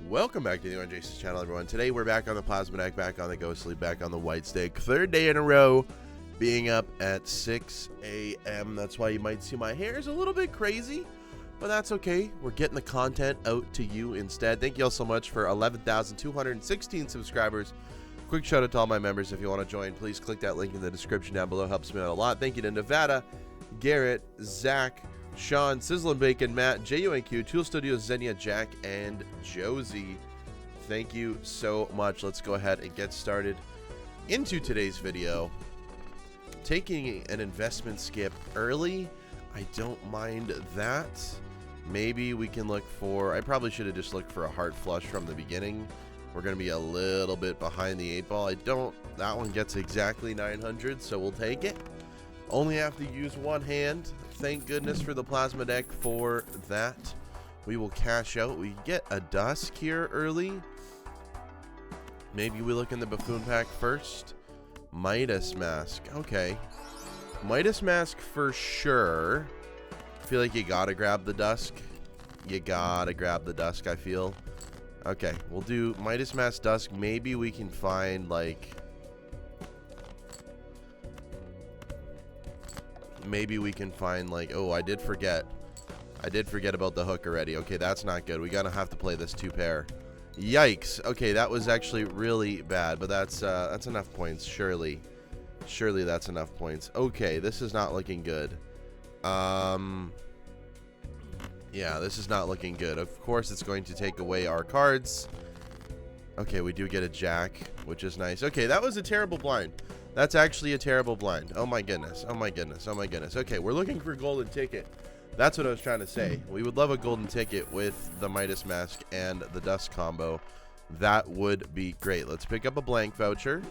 Welcome back to the RJ's channel, everyone. Today we're back on the plasma deck, back on the ghostly, back on the white stick. Third day in a row being up at 6 a.m. That's why you might see my hair is a little bit crazy, but that's okay. We're getting the content out to you instead. Thank you all so much for 11,216 subscribers. Quick shout out to all my members. If you want to join, please click that link in the description down below. Helps me out a lot. Thank you to Nevada, Garrett, Zach, Sean, Sizzlin' Bacon, Matt, JUNQ, Tool Studios, Xenia, Jack, and Josie. Thank you so much. Let's go ahead and get started into today's video. Taking an investment skip early, I don't mind that. Maybe we can look for, I probably should have just looked for a heart flush from the beginning. We're going to be a little bit behind the 8-ball. That one gets exactly 900, so we'll take it. Only have to use one hand. Thank goodness for the plasma deck for that. We will cash out. We get a dusk here early. Maybe we look in the buffoon pack first. Midas mask. Okay. Midas mask for sure. I feel like you gotta grab the dusk. You gotta grab the dusk, I feel. Okay, we'll do Midas mask dusk. Maybe we can find like... oh, I did forget about the hook already. Okay, that's not good. We gotta have to play this 2-pair. Yikes. Okay, that was actually really bad, but that's enough points. Surely that's enough points. Okay, this is not looking good. Yeah, this is not looking good. Of course it's going to take away our cards. Okay, we do get a jack, which is nice. Okay, that was a terrible blind. That's actually a terrible blind. Oh my goodness. Oh my goodness. Oh my goodness. Okay, we're looking for a golden ticket. That's what I was trying to say. We would love a golden ticket with the Midas mask and the dust combo. That would be great. Let's pick up a blank voucher.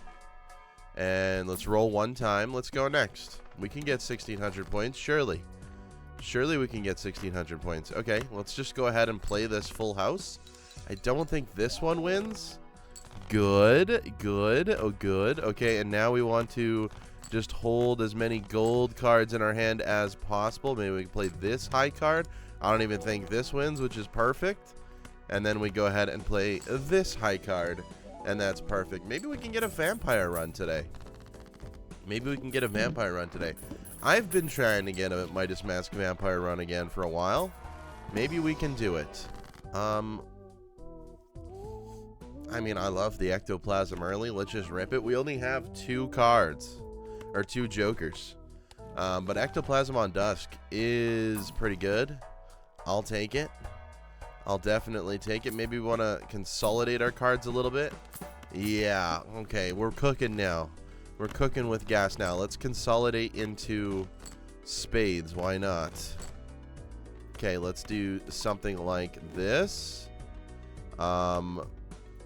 And let's roll one time. Let's go next. We can get 1,600 points. Surely we can get 1,600 points. Okay, let's just go ahead and play this full house. I don't think this one wins. Good. Oh, good. Okay, and now we want to just hold as many gold cards in our hand as possible. Maybe we can play this high card. I don't even think this wins, which is perfect. And then we go ahead and play this high card, and that's perfect. Maybe we can get a vampire run today. I've been trying to get a Midas Mask vampire run again for a while. Maybe we can do it. I mean, I love the ectoplasm early. Let's just rip it. We only have 2 cards, or 2 jokers. But ectoplasm on dusk is pretty good. I'll take it. I'll definitely take it. Maybe we want to consolidate our cards a little bit. Yeah, okay, we're cooking now. We're cooking with gas now. Let's consolidate into spades. Why not? Okay, let's do something like this.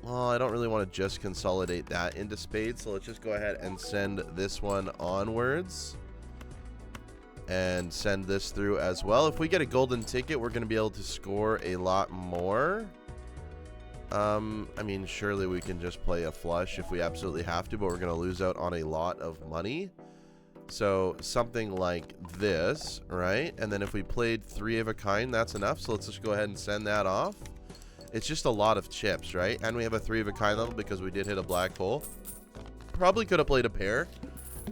Well, I don't really want to just consolidate that into spades, so let's just go ahead and send this one onwards. And send this through as well. If we get a golden ticket, we're going to be able to score a lot more. I mean, surely we can just play a flush if we absolutely have to, but we're going to lose out on a lot of money. So something like this, right? And then if we played 3 of a kind, that's enough. So let's just go ahead and send that off. It's just a lot of chips, right? And we have a 3 of a kind level because we did hit a black hole. Probably could have played a pair.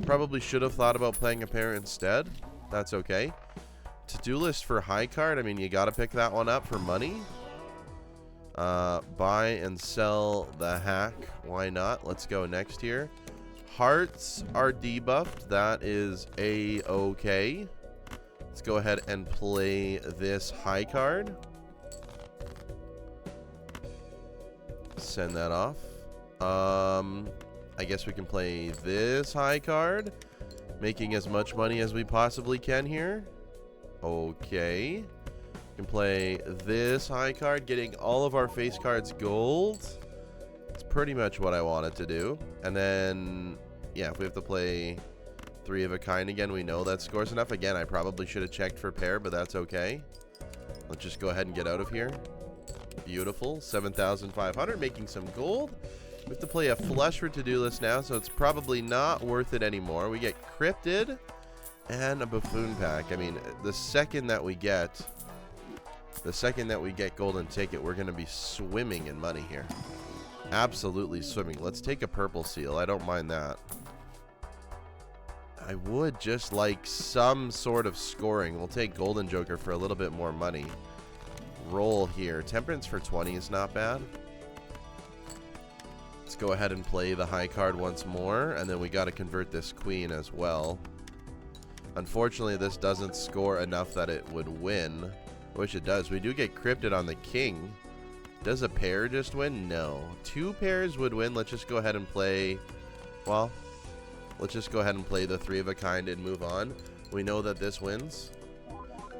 Probably should have thought about playing a pair instead. That's okay. To-do list for high card. I mean, you got to pick that one up for money. Buy and sell the hack. Why not? Let's go next here. Hearts are debuffed. That is a-okay. Let's go ahead and play this high card. Send that off. I guess we can play this high card, making as much money as we possibly can here. Okay. We can play this high card, getting all of our face cards gold. It's pretty much what I wanted to do. And then, yeah, if we have to play 3 of a kind again, we know that scores enough. Again, I probably should have checked for pair, but that's okay. Let's just go ahead and get out of here. Beautiful. 7,500, making some gold. We have to play a flush for to-do list now, so it's probably not worth it anymore. We get cryptid and a buffoon pack. I mean, the second that we get The second that we get golden ticket, we're going to be swimming in money here. Absolutely swimming. Let's take a purple seal. I don't mind that. I would just like some sort of scoring. We'll take golden joker for a little bit more money. Roll here. Temperance for 20 is not bad. Let's go ahead and play the high card once more. And then we got to convert this queen as well. Unfortunately, this doesn't score enough that it would win. I wish it does. We do get cryptid on the king. Does a pair just win? No. 2 pairs would win. Let's just go ahead and play... Well, let's just go ahead and play the 3 of a kind and move on. We know that this wins.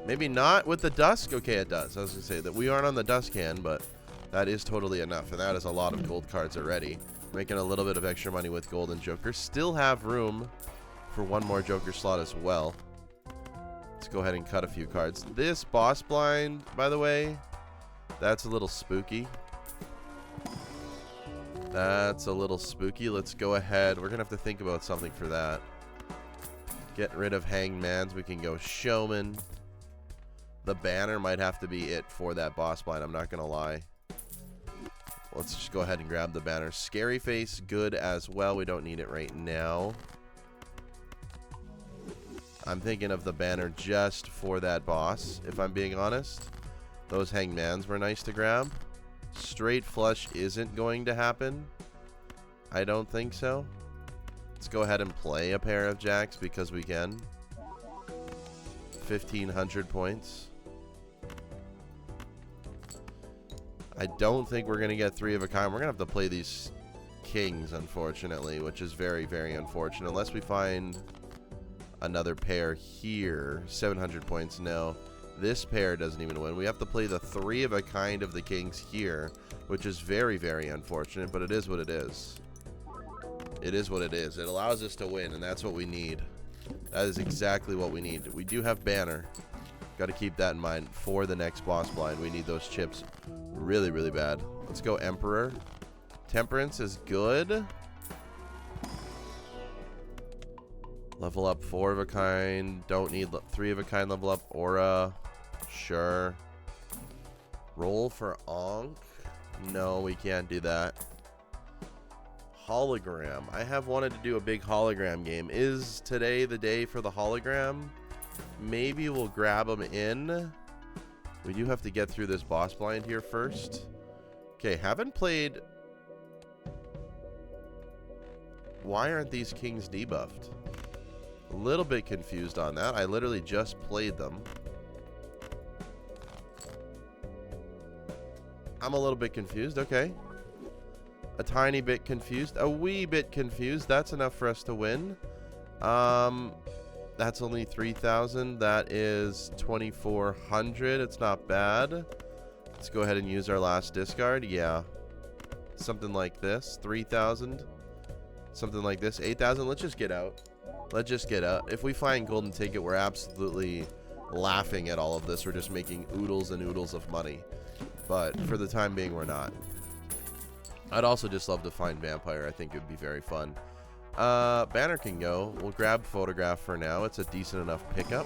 Maybe not with the dusk. Okay, it does. I was going to say that we aren't on the dusk hand, but that is totally enough. And that is a lot of gold cards already. Making a little bit of extra money with golden joker. Still have room for one more joker slot as well. Let's go ahead and cut a few cards. This boss blind, by the way, that's a little spooky. That's a little spooky. Let's go ahead. We're going to have to think about something for that. Get rid of hangmans. We can go showman. The banner might have to be it for that boss blind. I'm not going to lie. Let's just go ahead and grab the banner. Scary face, good as well. We don't need it right now. I'm thinking of the banner just for that boss, if I'm being honest. Those hangmans were nice to grab. Straight flush isn't going to happen. I don't think so. Let's go ahead and play a pair of jacks because we can. 1,500 points. I don't think we're going to get 3 of a kind. We're going to have to play these kings, unfortunately, which is very, very unfortunate. Unless we find another pair here. 700 points, no. This pair doesn't even win. We have to play the 3 of a kind of the kings here, which is very, very unfortunate, but it is what it is. It is what it is. It allows us to win, and that's what we need. That is exactly what we need. We do have banner. Got to keep that in mind for the next boss blind. We need those chips really, really bad. Let's go emperor. Temperance is good. Level up 4 of a kind. Don't need 3 of a kind level up. Aura. Sure. Roll for Ankh. No, we can't do that. Hologram. I have wanted to do a big hologram game. Is today the day for the hologram? Maybe we'll grab them in. We do have to get through this boss blind here first. Okay, haven't played... Why aren't these kings debuffed? A little bit confused on that. I literally just played them. I'm a little bit confused. Okay. A tiny bit confused. A wee bit confused. That's enough for us to win. That's only 3,000. That is 2,400. It's not bad. Let's go ahead and use our last discard. Yeah. Something like this. 3,000. Something like this. 8,000. Let's just get out. Let's just get out. If we find golden ticket, we're absolutely laughing at all of this. We're just making oodles and oodles of money. But for the time being, we're not. I'd also just love to find vampire. I think it would be very fun. Banner can go. We'll grab photograph for now. It's a decent enough pickup.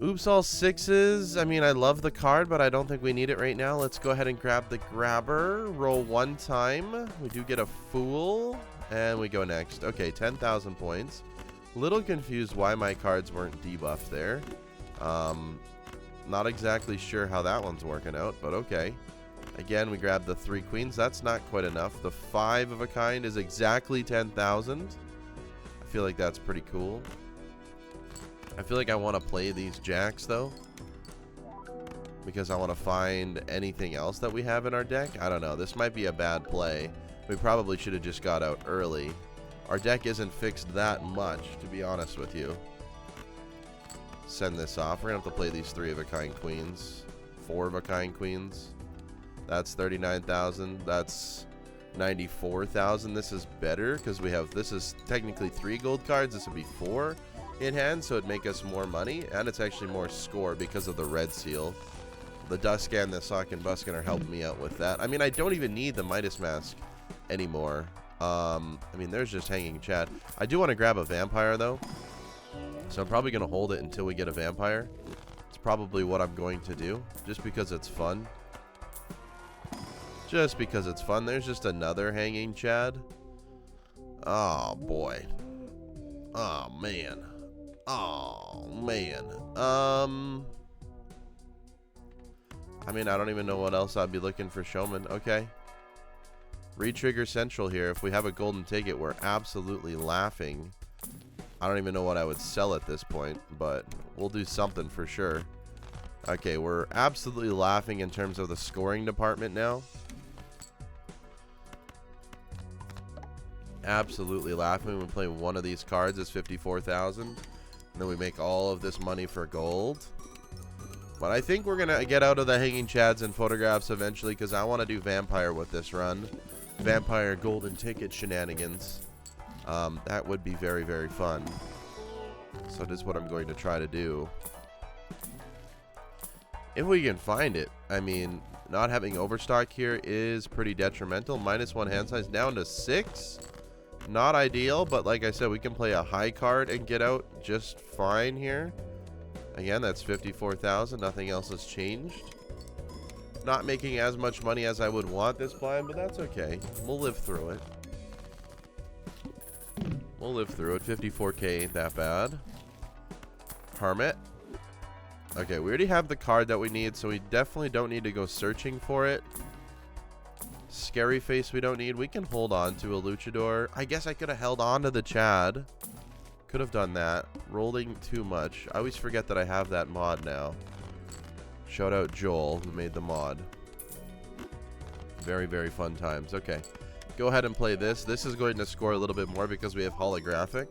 Oops, all 6s. I mean, I love the card, but I don't think we need it right now. Let's go ahead and grab the grabber. Roll 1 time. We do get a fool. And we go next. Okay, 10,000 points. Little confused why my cards weren't debuffed there. Not exactly sure how that one's working out, but okay. Again, we grab the 3 queens. That's not quite enough. The 5 of a kind is exactly 10,000. I feel like that's pretty cool. I feel like I want to play these jacks, though, because I want to find anything else that we have in our deck. I don't know. This might be a bad play. We probably should have just got out early. Our deck isn't fixed that much, to be honest with you. Send this off. We're going to have to play these 3 of a kind queens. 4 of a kind queens. That's 39,000. That's 94,000. This is better because we have, this is technically 3 gold cards. This would be 4 in hand, so it'd make us more money, and it's actually more score because of the red seal. The Dusk and the Sock and Buskin are helping me out with that. I mean, I don't even need the Midas mask anymore. I mean, there's just hanging chat. I do want to grab a vampire, though, so I'm probably going to hold it until we get a vampire. It's probably what I'm going to do, just because it's fun. Just because it's fun. There's just another hanging Chad. Oh, boy. Oh, man. Oh, man. I mean, I don't even know what else I'd be looking for showman. Okay. Retrigger Central here. If we have a golden ticket, we're absolutely laughing. I don't even know what I would sell at this point, but we'll do something for sure. Okay, we're absolutely laughing in terms of the scoring department now. Absolutely laughing. We play one of these cards is 54,000. And then we make all of this money for gold. But I think we're going to get out of the hanging chads and photographs eventually because I want to do vampire with this run. Vampire golden ticket shenanigans. That would be very, very fun. So this is what I'm going to try to do. If we can find it. I mean, not having overstock here is pretty detrimental. -1 hand size down to 6. Not ideal, but like I said, we can play a high card and get out just fine here. Again, that's 54,000. Nothing else has changed. Not making as much money as I would want this blind, but that's okay. We'll live through it. We'll live through it. 54K ain't that bad. Hermit. Okay, we already have the card that we need, so we definitely don't need to go searching for it. Scary Face we don't need. We can hold on to a Luchador. I guess I could have held on to the Chad. Could have done that. Rolling too much. I always forget that I have that mod now. Shout out Joel, who made the mod. Very, very fun times. Okay. Go ahead and play this. This is going to score a little bit more because we have holographic.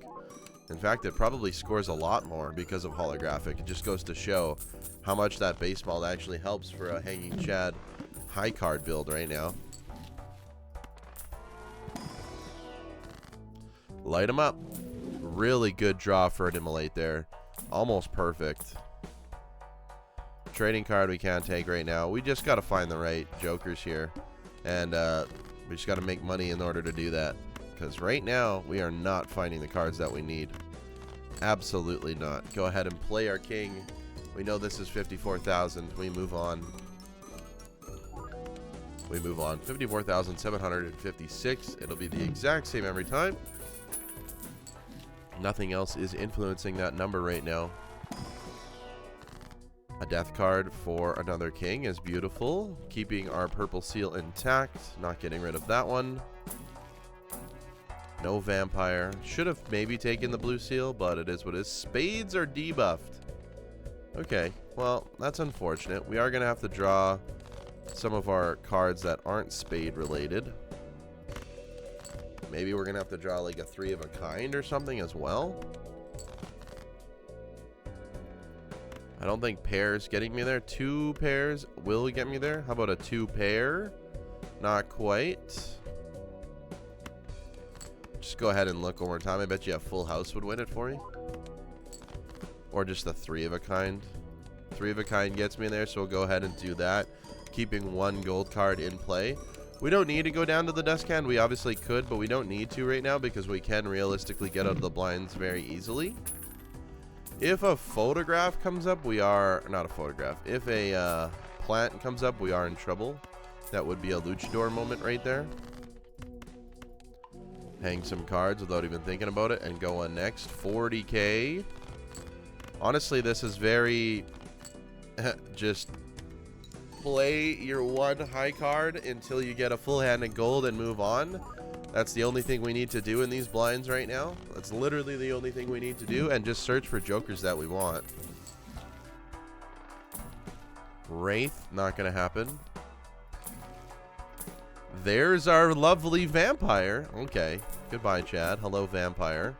In fact, it probably scores a lot more because of holographic. It just goes to show how much that baseball actually helps for a hanging Chad high card build right now. Light him up. Really good draw for an immolate there. Almost perfect. Trading card we can't take right now. We just got to find the right jokers here. And we just got to make money in order to do that. Because right now, we are not finding the cards that we need. Absolutely not. Go ahead and play our king. We know this is 54,000. We move on. We move on. 54,756. It'll be the exact same every time. Nothing else is influencing that number right now. A death card for another king is beautiful. Keeping our purple seal intact. Not getting rid of that one. No vampire. Should have maybe taken the blue seal, but it is what it is. Spades are debuffed. Okay, well, that's unfortunate. We are going to have to draw some of our cards that aren't spade related. Maybe we're going to have to draw like a 3 of a kind or something as well. I don't think pairs getting me there. 2 pairs will get me there. How about a 2 pair? Not quite. Just go ahead and look one more time. I bet you a full house would win it for you. Or just a 3 of a kind. 3 of a kind gets me there, so we'll go ahead and do that. Keeping 1 gold card in play. We don't need to go down to the dust can. We obviously could, but we don't need to right now because we can realistically get out of the blinds very easily. If a photograph comes up, we are... Not a photograph. If a plant comes up, we are in trouble. That would be a luchador moment right there. Hang some cards without even thinking about it and go on next. 40K. Honestly, this is very... just... play your 1 high card until you get a full hand in gold and move on. That's the only thing we need to do in these blinds right now. That's literally the only thing we need to do, and just search for jokers that we want. Wraith, not gonna happen. There's our lovely vampire. Okay, goodbye Chad. Hello vampire.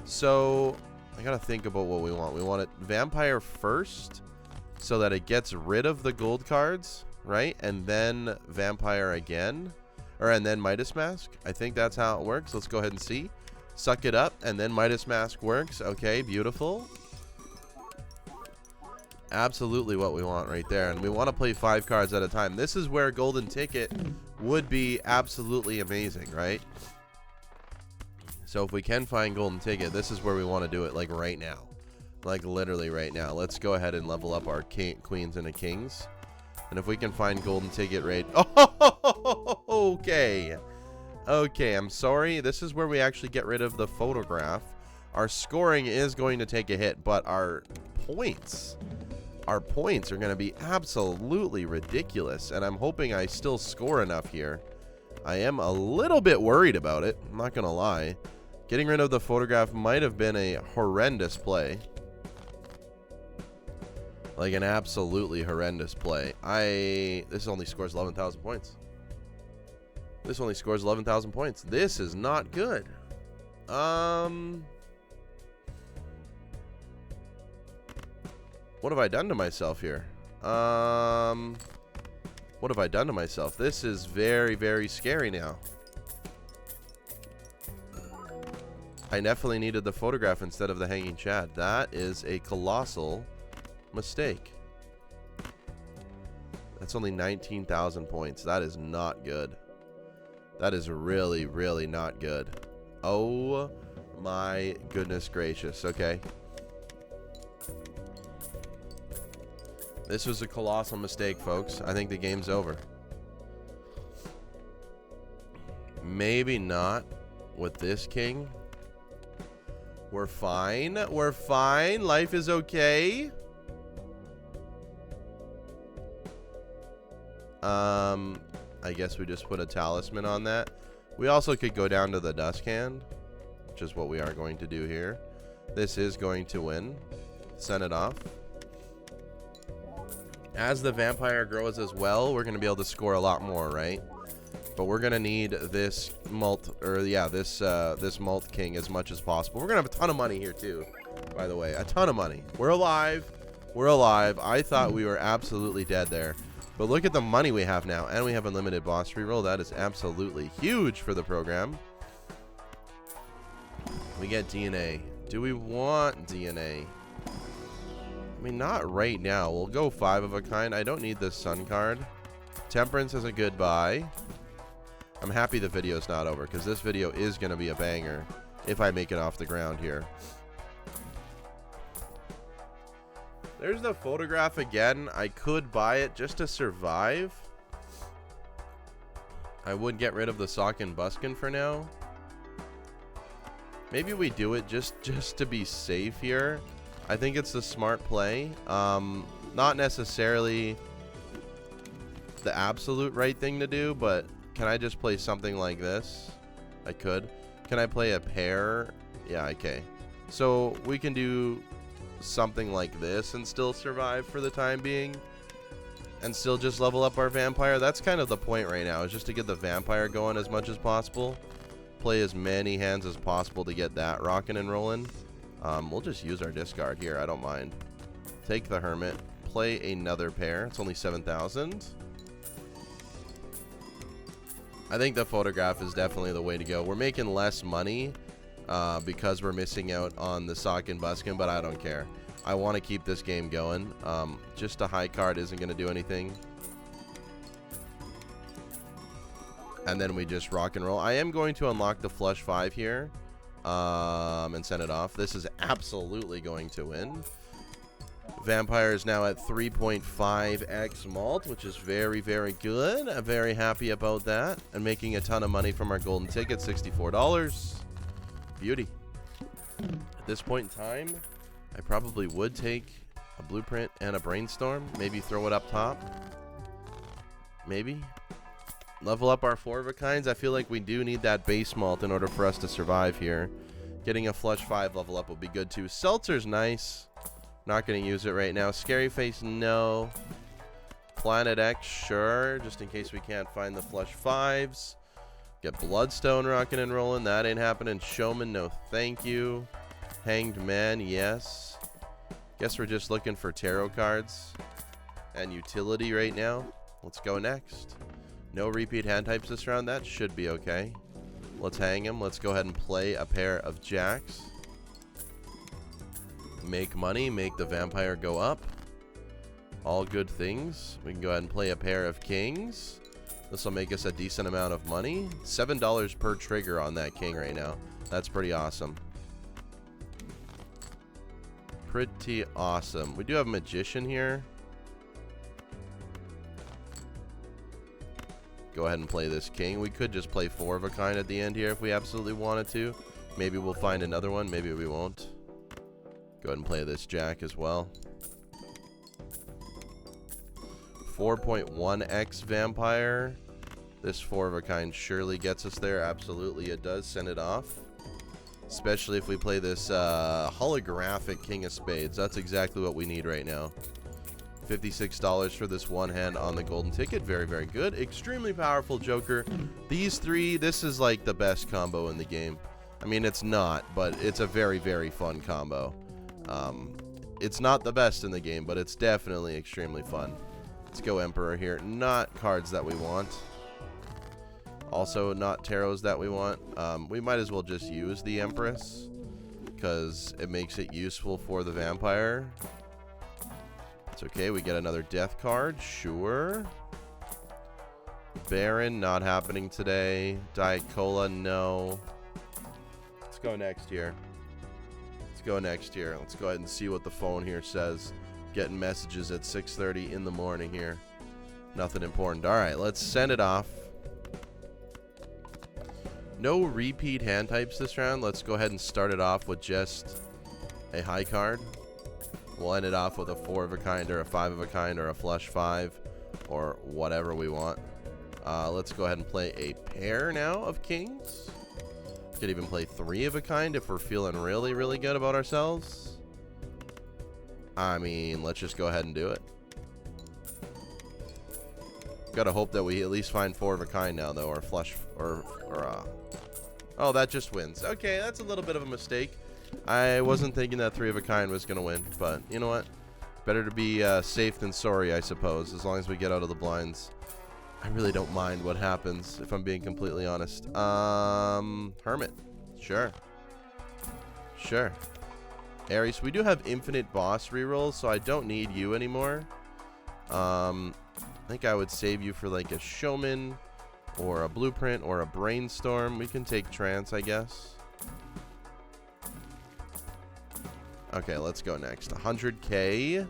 So I gotta think about what we want. We want it vampire first, so that it gets rid of the gold cards, right? And then vampire again. And then Midas Mask. I think that's how it works. Let's go ahead and see. Suck it up, and then Midas Mask works. Okay, beautiful. Absolutely what we want right there. And we want to play 5 cards at a time. This is where Golden Ticket would be absolutely amazing, right? So if we can find Golden Ticket, this is where we want to do it, like right now. Like literally right now. Let's go ahead and level up our queens into kings. And if we can find golden ticket rate. Oh, okay. Okay, I'm sorry. This is where we actually get rid of the photograph. Our scoring is going to take a hit, but our points are going to be absolutely ridiculous. And I'm hoping I still score enough here. I am a little bit worried about it. I'm not going to lie. Getting rid of the photograph might have been a horrendous play. Like an absolutely horrendous play. This only scores 11,000 points. This only scores 11,000 points. This is not good. What have I done to myself here? What have I done to myself? This is very, very scary now. I definitely needed the photograph instead of the hanging chad. That is a colossal mistake. That's only 19,000 points. That is not good. That is really, really not good. Oh my goodness gracious. Okay. This was a colossal mistake, folks. I think the game's over. Maybe not with this king. We're fine. We're fine. Life is okay. I guess we just put a talisman on that. We also could go down to the dusk hand, which is what we are going to do here. This is going to win. Send it off. As the vampire grows as well, we're going to be able to score a lot more, right? But we're going to need this this malt king as much as possible. We're going to have a ton of money here too, by the way. A ton of money. We're alive. We're alive. I thought we were absolutely dead there. But look at the money we have now. And we have unlimited boss reroll. That is absolutely huge for the program. We get DNA. Do we want DNA? I mean, not right now. We'll go 5 of a kind. I don't need this sun card. Temperance is a goodbye. I'm happy the video's not over, because this video is going to be a banger if I make it off the ground here. There's the photograph again. I could buy it just to survive. I would get rid of the sock and buskin for now. Maybe we do it just to be safe here. I think it's the smart play. Not necessarily the absolute right thing to do, but can I just play something like this? I could. Can I play a pair? Yeah, okay. So we can do something like this and still survive for the time being and still just level up our vampire. That's kind of the point right now, is just to get the vampire going as much as possible. Play as many hands as possible to get that rocking and rolling. We'll just use our discard here. I don't mind. Take the hermit. Play another pair. It's only 7,000. I think the photograph is definitely the way to go. We're making less money because we're missing out on the sock and buskin, but I don't care. I want to keep this game going. Just a high card isn't going to do anything. And then we just rock and roll. I am going to unlock the flush 5 here and send it off. This is absolutely going to win. Vampire is now at 3.5x malt, which is very, very good. I'm very happy about that. And making a ton of money from our golden ticket, $64. Beauty. At this point in time, I probably would take a blueprint and a brainstorm. Maybe throw it up top. Maybe. Level up our 4 of a kinds. I feel like we do need that base malt in order for us to survive here. Getting a flush 5 level up will be good too. Seltzer's nice. Not going to use it right now. Scary Face, no. Planet X, sure. Just in case we can't find the flush 5s. Get Bloodstone rocking and rolling. That ain't happening. Showman, no thank you. Hanged Man, yes. Guess we're just looking for tarot cards and utility right now. Let's go next. No repeat hand types this round. That should be okay. Let's hang him. Let's go ahead and play a pair of jacks. Make money. Make the vampire go up. All good things. We can go ahead and play a pair of kings. This will make us a decent amount of money. $7 per trigger on that king right now. That's pretty awesome. pretty awesome. We do have Magician here. Go ahead and play this king. We could just play 4 of a kind at the end here if we absolutely wanted to. Maybe we'll find another one. Maybe we won't. Go ahead and play this jack as well. 4.1x vampire. This 4 of a kind surely gets us there. Absolutely it does. Send it off. Especially if we play this holographic king of spades. That's exactly what we need right now. $56 for this one hand on the golden ticket. Very, very good. Extremely powerful joker. These 3, this is like the best combo in the game. I mean, it's not, but it's a very, very fun combo. It's not the best in the game, but it's definitely extremely fun. Let's go Emperor here. Not cards that we want. Also, not tarots that we want. We might as well just use the Empress because it makes it useful for the vampire. It's okay. We get another death card. Sure. Baron, not happening today. Diet Cola, no. Let's go next here. Let's go next here. Let's go ahead and see what the phone here says. Getting messages at 6:30 in the morning here. Nothing important. All right, let's send it off. No repeat hand types this round. Let's go ahead and start it off with just a high card. We'll end it off with a 4 of a kind or a 5 of a kind or a flush 5 or whatever we want. Let's go ahead and play a pair now of kings. Could even play 3 of a kind if we're feeling really, really good about ourselves. I mean, let's just go ahead and do it. Gotta hope that we at least find 4 of a kind now, though, or flush, oh, that just wins. Okay, that's a little bit of a mistake. I wasn't thinking that 3 of a kind was gonna win, but you know what? Better to be safe than sorry, I suppose, as long as we get out of the blinds. I really don't mind what happens, if I'm being completely honest. Hermit. Sure. Sure. Ares, we do have infinite boss rerolls, so I don't need you anymore. I think I would save you for like a showman or a blueprint or a brainstorm. We can take trance, I guess. Okay, let's go next. 100k.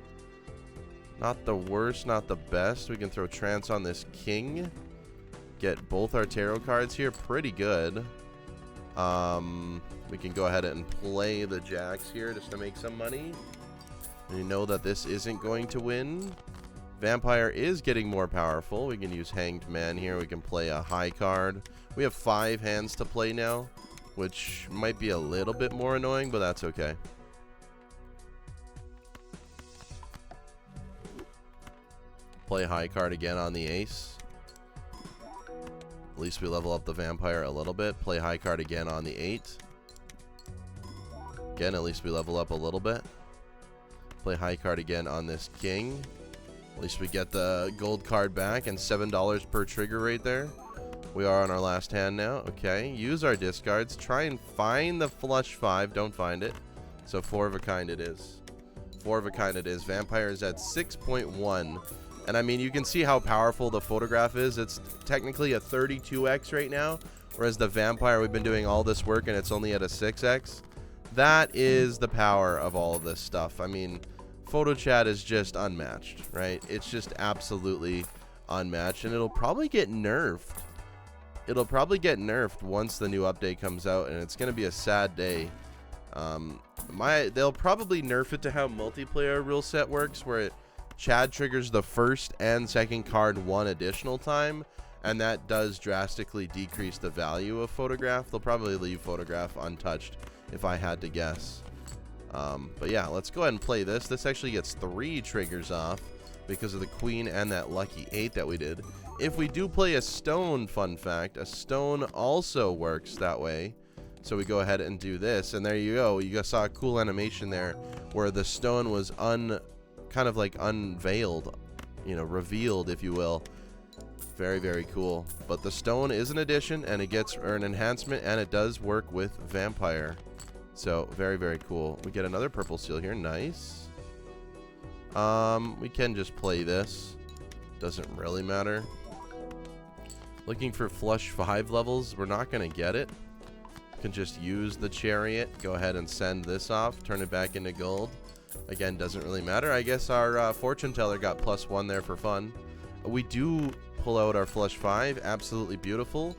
Not the worst, not the best. We can throw trance on this king. Get both our tarot cards here. Pretty good. We can go ahead and play the jacks here just to make some money. We know that this isn't going to win. Vampire is getting more powerful. We can use Hanged Man here. We can play a high card. We have 5 hands to play now, which might be a little bit more annoying, but that's okay. Play high card again on the ace. At least we level up the vampire a little bit. Play high card again on the 8. Again, at least we level up a little bit. Play high card again on this king. At least we get the gold card back and $7 per trigger right there. We are on our last hand now. Okay, use our discards. Try and find the flush 5. Don't find it. So 4 of a kind it is. 4 of a kind it is. Vampire is at 6.1. And I mean, you can see how powerful the photograph is. It's technically a 32x right now, whereas the vampire, we've been doing all this work and it's only at a 6x. That is the power of all of this stuff. I mean, photo chat is just unmatched, right? It's just absolutely unmatched, and it'll probably get nerfed. It'll probably get nerfed once the new update comes out, and it's going to be a sad day. They'll probably nerf it to how multiplayer rule set works, where Chad triggers the first and second card 1 additional time, and that does drastically decrease the value of photograph. They'll probably leave photograph untouched if I had to guess. But yeah, let's go ahead and play this. This actually gets 3 triggers off because of the queen and that lucky 8 that we did. If we do play a stone, fun fact, a stone also works that way. So we go ahead and do this, and there you go. You guys saw a cool animation there where the stone was kind of like unveiled, you know, revealed, if you will. Very, very cool. But the stone is an addition, and it gets an enhancement, and it does work with vampire. So very, very cool. We get another purple seal here. Nice. We can just play this. Doesn't really matter. Looking for flush 5 levels. We're not going to get it. Can just use the chariot. Go ahead and send this off. Turn it back into gold. Again, doesn't really matter. I guess our fortune teller got +1 there for fun. We do pull out our flush 5. Absolutely beautiful.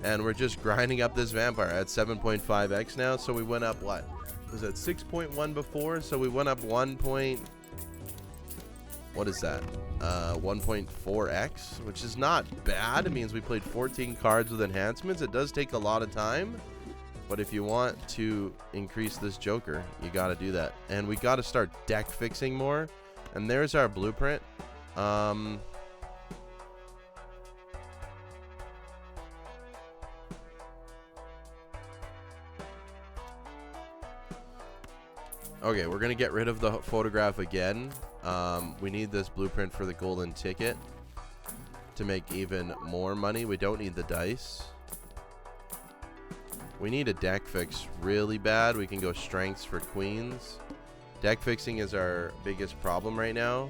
And we're just grinding up this vampire at 7.5x now. So we went up, what? Was that 6.1 before? So we went up 1 point... What is that? 1.4x, which is not bad. It means we played 14 cards with enhancements. It does take a lot of time. But if you want to increase this Joker, you got to do that. And we got to start deck fixing more. And there's our blueprint. Okay, we're going to get rid of the photograph again. We need this blueprint for the golden ticket to make even more money. We don't need the dice. We need a deck fix really bad. We can go strengths for queens. Deck fixing is our biggest problem right now.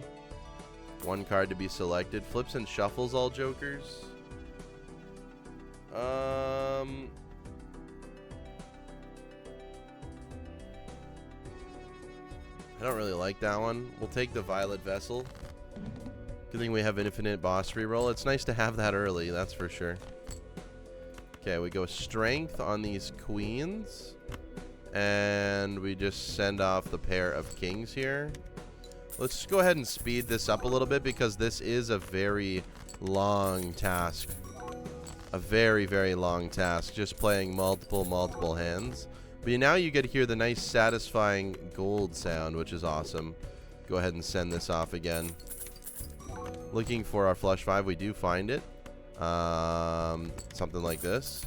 1 card to be selected. Flips and shuffles all jokers. I don't really like that one. We'll take the Violet Vessel. Good thing we have infinite boss reroll. It's nice to have that early, that's for sure. Okay, we go strength on these queens. And we just send off the pair of kings here. Let's just go ahead and speed this up a little bit because this is a very long task. A very, very long task. Just playing multiple hands. But now you get to hear the nice satisfying gold sound, which is awesome. Go ahead and send this off again. Looking for our flush 5. We do find it. Something like this.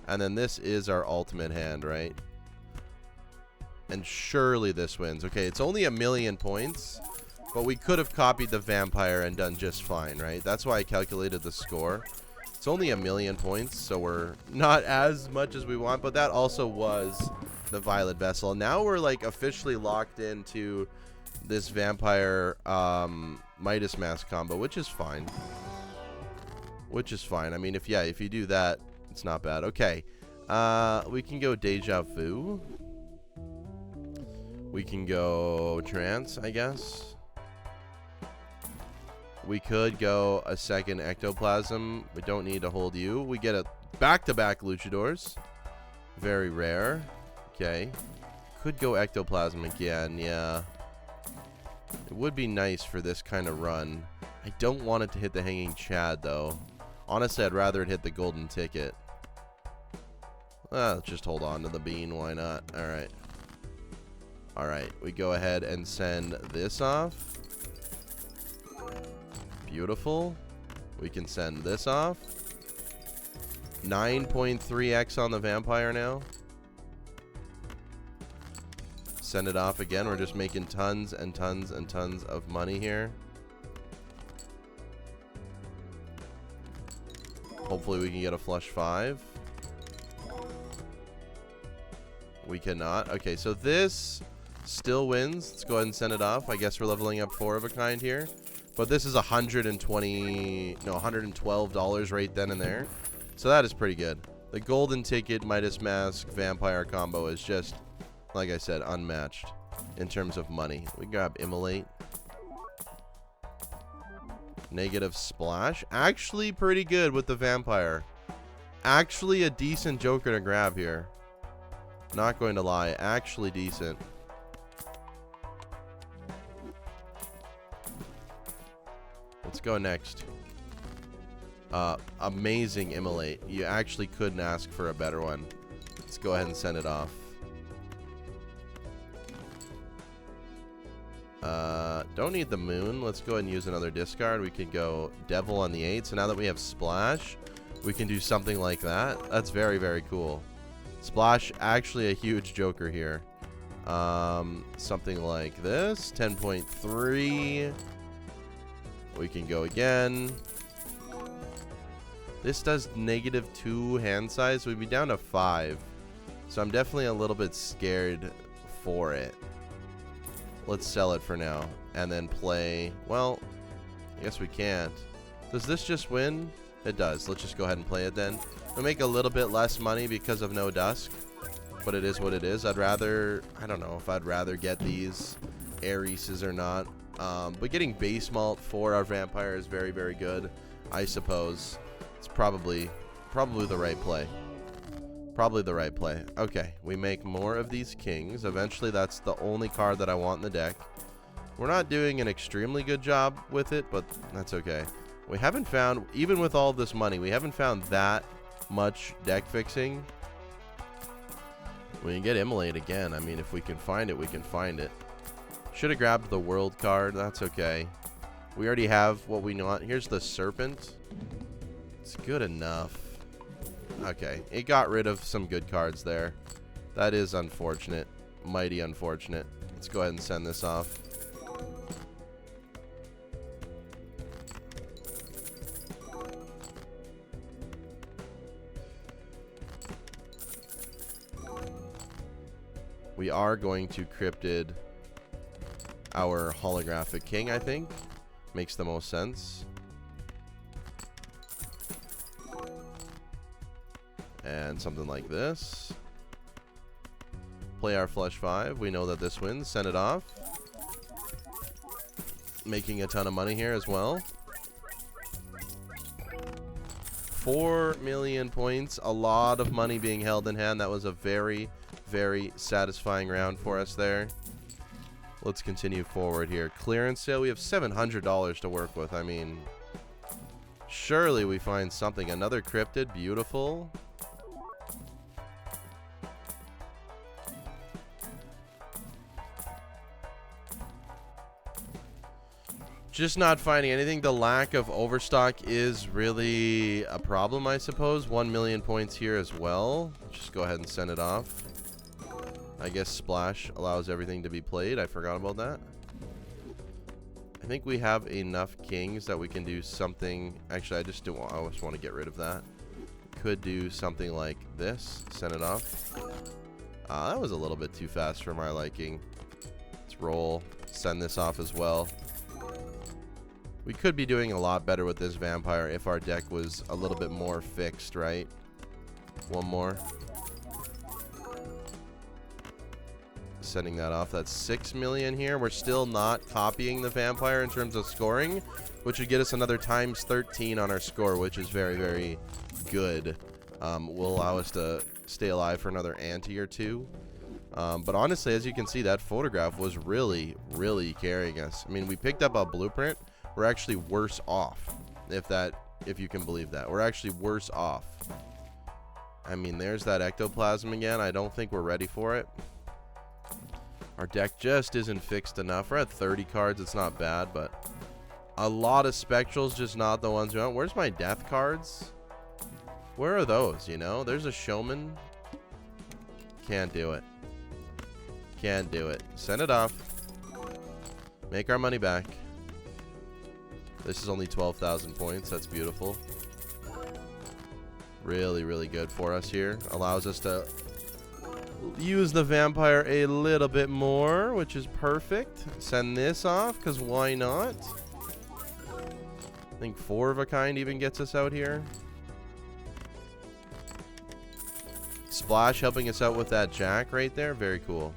And then this is our ultimate hand, right? And surely this wins. Okay, it's only 1,000,000 points. But we could have copied the vampire and done just fine, right? That's why I calculated the score. It's only 1,000,000 points, so we're not as much as we want. But that also was the Violet Vessel. Now we're like officially locked into this vampire Midas mask combo, which is fine. Which is fine. I mean, if you do that, it's not bad. Okay. We can go Deja Vu. We can go Trance, I guess. We could go a second Ectoplasm. We don't need to hold you. We get a back-to-back Luchadors. Very rare. Okay. Could go Ectoplasm again, yeah. It would be nice for this kind of run. I don't want it to hit the Hanging Chad, though. Honestly, I'd rather it hit the golden ticket. Let's just hold on to the bean. Why not? Alright. Alright. We go ahead and send this off. Beautiful. We can send this off. 9.3x on the vampire now. Send it off again. We're just making tons and tons and tons of money here. Hopefully we can get a flush 5. We cannot. Okay, so this still wins. Let's go ahead and send it off. I guess we're leveling up 4 of a kind here. But this is $112 right then and there. So that is pretty good. The golden ticket Midas mask vampire combo is just, like I said, unmatched in terms of money. We grab Immolate. Negative splash. Actually pretty good with the vampire. Actually a decent Joker to grab here. Not going to lie. Actually decent. Let's go next. Amazing Immolate. You actually couldn't ask for a better one. Let's go ahead and send it off. Don't need the moon. Let's go ahead and use another discard. We could go Devil on the 8. So now that we have Splash, we can do something like that. That's very, very cool. Splash, actually a huge Joker here. Something like this. 10.3. We can go again. This does -2 hand size. We'd be down to 5. So I'm definitely a little bit scared for it. Let's sell it for now. And then play. Well, I guess we can't. Does this just win? It does. Let's just go ahead and play it then. We'll make a little bit less money because of no dusk. but it is what it is. I'd rather, I don't know if I'd rather get these Areses or not. But getting base malt for our vampire is very, very good. I suppose it's probably the right play. Probably the right play. Okay, we make more of these kings. Eventually, that's the only card that I want in the deck. We're not doing an extremely good job with it, but that's okay. We haven't found, even with all this money, we haven't found that much deck fixing. We can get Immolate again. I mean, if we can find it, we can find it. Should have grabbed the world card. That's okay. We already have what we want. Here's the serpent. It's good enough. Okay, it got rid of some good cards there. That is unfortunate. Mighty unfortunate. Let's go ahead and send this off. We are going to cryptid our holographic king, I think. Makes the most sense. And something like this. Play our flush 5. We know that this wins. Send it off. Making a ton of money here as well. 4 million points. A lot of money being held in hand. That was a very, very satisfying round for us there. Let's continue forward here. Clearance sale. We have $700 to work with. I mean, surely we find something. Another cryptid. Beautiful. Just not finding anything. The lack of overstock is really a problem, I suppose. 1 million points here as well. Just go ahead and send it off. I guess Splash allows everything to be played. I forgot about that. I think we have enough kings that we can do something. Actually, I just want to get rid of that. Could do something like this. Send it off. That was a little bit too fast for my liking. Let's roll. Send this off as well. We could be doing a lot better with this vampire if our deck was a little bit more fixed, right? One more. Sending that off. That's 6 million here. We're still not copying the vampire in terms of scoring, which would get us another times 13 on our score, which is very, very good. Will allow us to stay alive for another ante or two. But honestly, as you can see, that photograph was really, really carrying us. I mean, we picked up a blueprint. We're actually worse off, if you can believe that. We're actually worse off. I mean, there's that ectoplasm again. I don't think we're ready for it. Our deck just isn't fixed enough. We're at 30 cards. It's not bad, but a lot of spectrals, just not the ones we want. Where's my death cards? Where are those, you know? There's a showman. Can't do it. Can't do it. Send it off. Make our money back. This is only 12,000 points. That's beautiful. Really, really good for us here. Allows us to use the vampire a little bit more, which is perfect. Send this off, because why not? I think 4 of a kind even gets us out here. Splash helping us out with that jack right there. Very cool.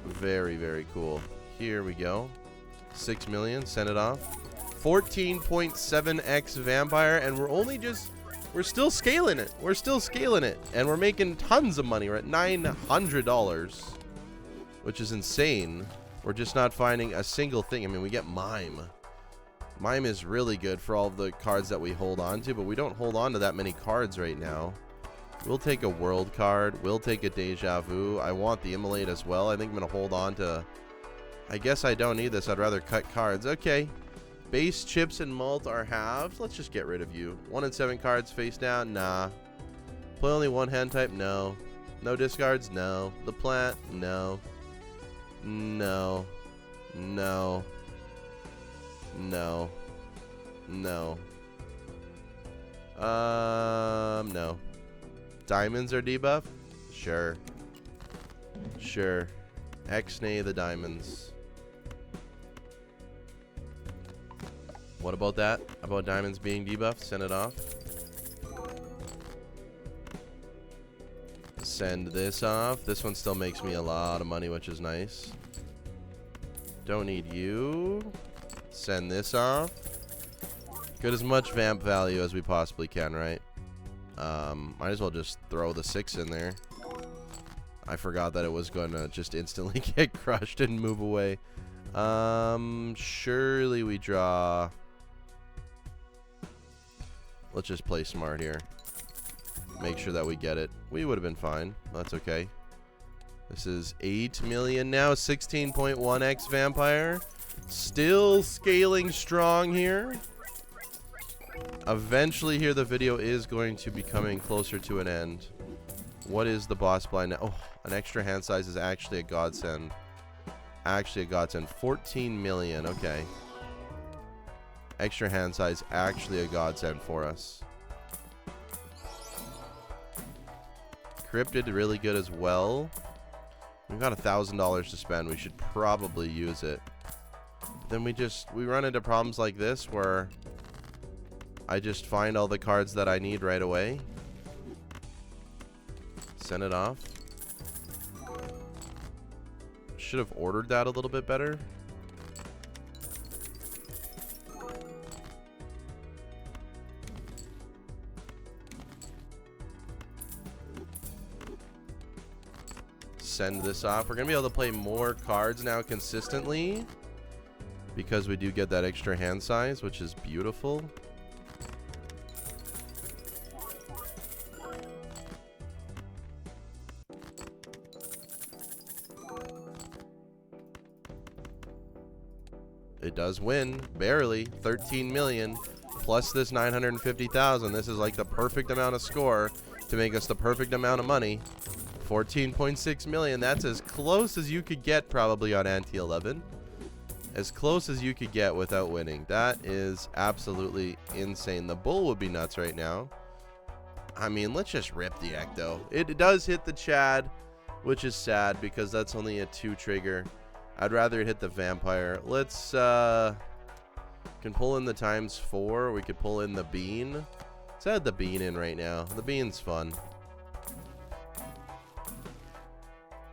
Very, very cool. Here we go. 6 million. Send it off. 14.7x vampire, and we're still scaling it. We're still scaling it, and we're making tons of money. We're at $900, which is insane. We're just not finding a single thing. I mean, we get Mime. Mime is really good for all of the cards that we hold on to, but we don't hold on to that many cards right now. We'll take a world card. We'll take a deja vu. I want the Immolate as well. I think I'm going to hold on to... I guess I don't need this. I'd rather cut cards. Okay. Base, chips, and malt are halved. Let's just get rid of you. 1 in 7 cards face down? Nah. Play only 1 hand type? No. No discards? No. The plant? No. No. No. No. No. No. Diamonds are debuffed? Sure. Sure. X-nay the diamonds. What about that? About diamonds being debuffed? Send it off. Send this off. This one still makes me a lot of money, which is nice. Don't need you. Send this off. Get as much vamp value as we possibly can, right? Might as well just throw the 6 in there. I forgot that it was going to just instantly get crushed and move away. Surely we draw. Let's just play smart here. Make sure that we get it. We would have been fine. That's okay. This is 8 million now. 16.1x vampire. Still scaling strong here. Eventually here the video is going to be coming closer to an end. What is the boss blind now? Oh, an extra hand size is actually a godsend. Actually a godsend. 14 million. Okay. Extra hand size actually a godsend for us. Crypt did really good as well. We've got $1,000 to spend. We should probably use it. Then we run into problems like this where I just find all the cards that I need right away. Send it off. Should have ordered that a little bit better. Send this off. We're going to be able to play more cards now consistently because we do get that extra hand size, which is beautiful. It does win, barely. 13 million plus this 950,000. This is like the perfect amount of score to make us the perfect amount of money. 14.6 million. That's as close as you could get probably on ante 11. As close as you could get without winning. That is absolutely insane. The bull would be nuts right now. I mean, let's just rip the ecto. It does hit the Chad, which is sad because that's only a 2 trigger. I'd rather it hit the vampire. Let's can pull in the ×4. We could pull in the bean. Let's add the bean in right now. The bean's fun.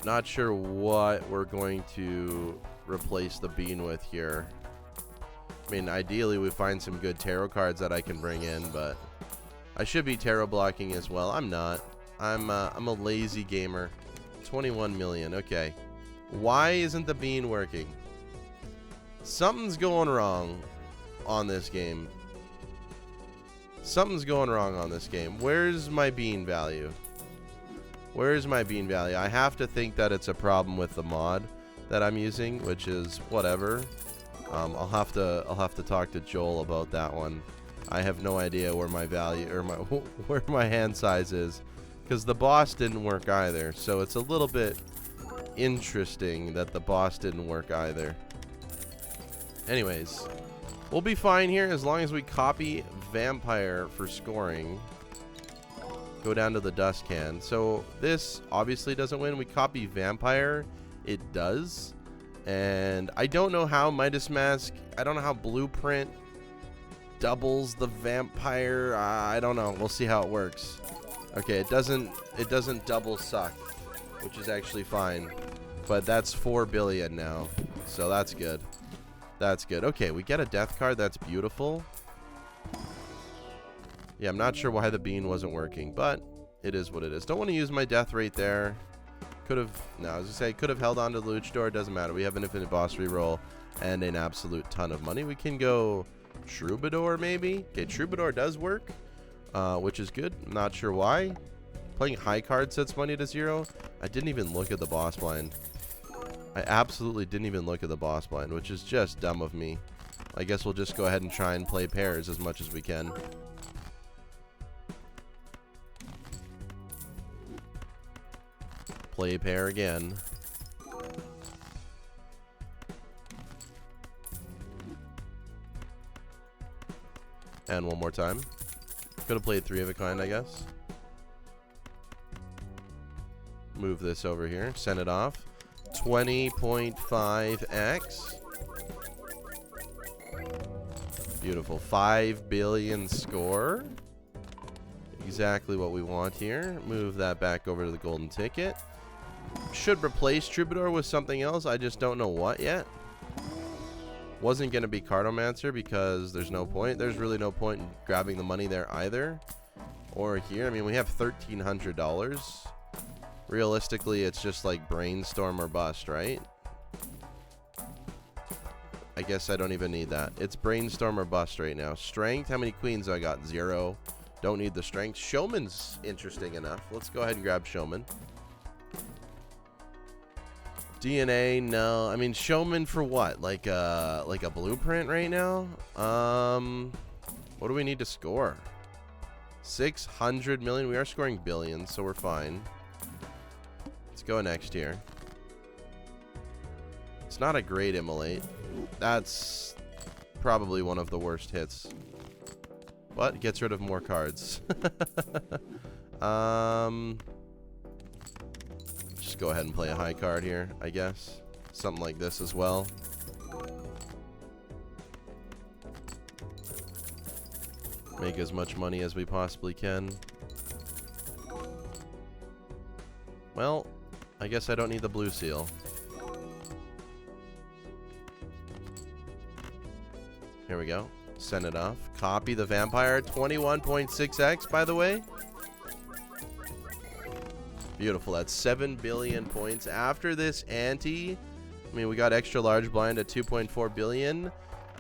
Not sure what we're going to replace the bean with here. I mean, ideally we find some good tarot cards that I can bring in, but I should be tarot blocking as well. I'm not. I'm a lazy gamer. 21 million. Okay. Why isn't the bean working? Something's going wrong on this game. Something's going wrong on this game. Where's my bean value? Where's my bean value? I have to think that it's a problem with the mod that I'm using, which is whatever. I'll have to talk to Joel about that one. I have no idea where my value or where my hand size is, because the boss didn't work either. So it's a little bit interesting that the boss didn't work either. Anyways, we'll be fine here as long as we copy vampire for scoring. Go down to the dust can. So this obviously doesn't win. We copy vampire. It does. And I don't know how Midas mask, I don't know how blueprint doubles the vampire. I don't know. We'll see how it works. Okay, it doesn't double suck, which is actually fine. But that's 4 billion now. So that's good. That's good. Okay, we get a death card. That's beautiful. Yeah, I'm not sure why the bean wasn't working, but it is what it is. Don't want to use my death rate there. Could have, no, I was going to say, could have held on to the luchador. Doesn't matter. We have an infinite boss reroll and an absolute ton of money. We can go troubadour maybe. Okay, troubadour does work, which is good. I'm not sure why. Playing high card sets money to 0. I didn't even look at the boss blind. I absolutely didn't even look at the boss blind, which is just dumb of me. I guess we'll just go ahead and try and play pairs as much as we can. Play pair again. And one more time. Could have played 3 of a kind, I guess. Move this over here. Send it off. 20.5x. Beautiful. 5 billion score. Exactly what we want here. Move that back over to the golden ticket. Should replace Troubadour with something else. I just don't know what yet. Wasn't going to be Cartomancer because there's no point. There's really no point in grabbing the money there either. Or here. I mean, we have $1,300. Realistically, it's just like Brainstorm or bust, right? I guess I don't even need that. It's Brainstorm or bust right now. Strength. How many queens I got? 0. Don't need the strength. Showman's interesting enough. Let's go ahead and grab Showman. DNA, no. I mean, Showman for what? Like a blueprint right now? What do we need to score? 600 million. We are scoring billions, so we're fine. Let's go next here. It's not a great immolate. That's probably one of the worst hits. But gets rid of more cards. Just go ahead and play a high card here, I guess. Something like this as well. Make as much money as we possibly can. Well, I guess I don't need the blue seal. Here we go. Send it off. Copy the vampire. 21.6x, by the way. Beautiful. That's 7 billion points. After this ante, I mean, we got extra large blind at 2.4 billion.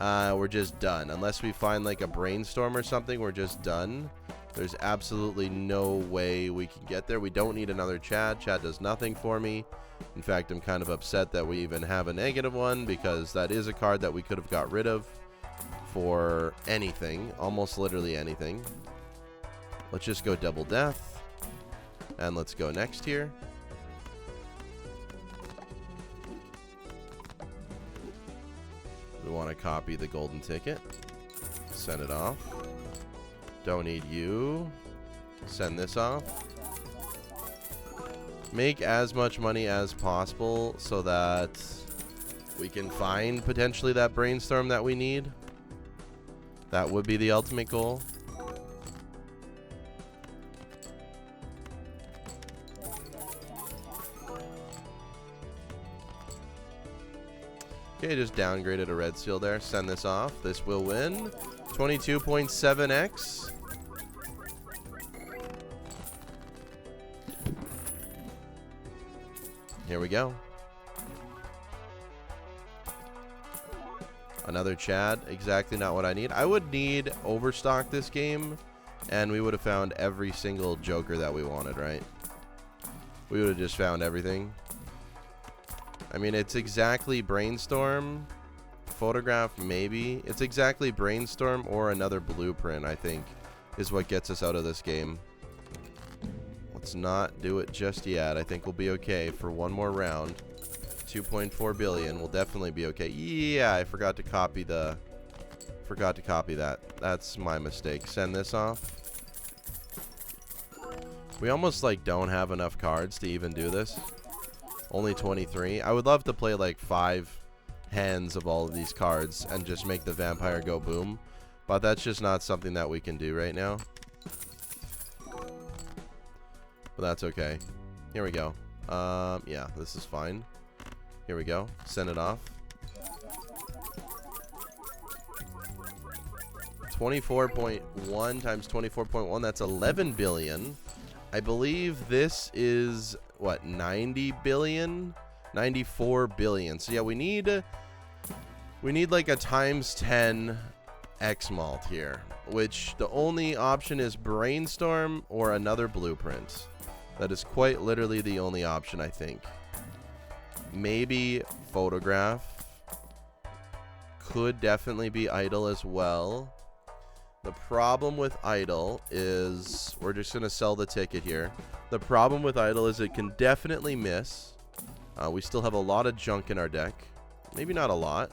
We're just done. Unless we find like a brainstorm or something, we're just done. There's absolutely no way we can get there. We don't need another Chad. Chad does nothing for me. In fact, I'm kind of upset that we even have a negative one because that is a card that we could have got rid of for anything. Almost literally anything. Let's just go double death. And let's go next here. We want to copy the golden ticket. Send it off. Don't need you. Send this off. Make as much money as possible so that we can find potentially that brainstorm that we need. That would be the ultimate goal. Okay, just downgraded a red seal there. Send this off. This will win. 22.7x. Here we go. Another Chad. Exactly not what I need. I would need Overstock this game, and we would have found every single Joker that we wanted, right? We would have just found everything. I mean, it's exactly Brainstorm. Photograph, maybe. It's exactly Brainstorm or another blueprint, I think, is what gets us out of this game. Let's not do it just yet. I think we'll be okay for one more round. 2.4 billion. We'll definitely be okay. Yeah, I forgot to copy the... Forgot to copy that. That's my mistake. Send this off. We almost, like, don't have enough cards to even do this. Only 23. I would love to play like 5 hands of all of these cards and just make the vampire go boom. But that's just not something that we can do right now. But that's okay. Here we go. Yeah, this is fine. Here we go. Send it off. 24.1 times 24.1. That's 11 billion. I believe this is... what, 90 billion? 94 billion. So yeah, we need like a times 10 X malt here, which the only option is Brainstorm or another blueprint. That is quite literally the only option, I think. Maybe Photograph. Could definitely be Idol as well. The problem with Idol is, we're just going to sell the ticket here. The problem with Idol is it can definitely miss. We still have a lot of junk in our deck. Maybe not a lot.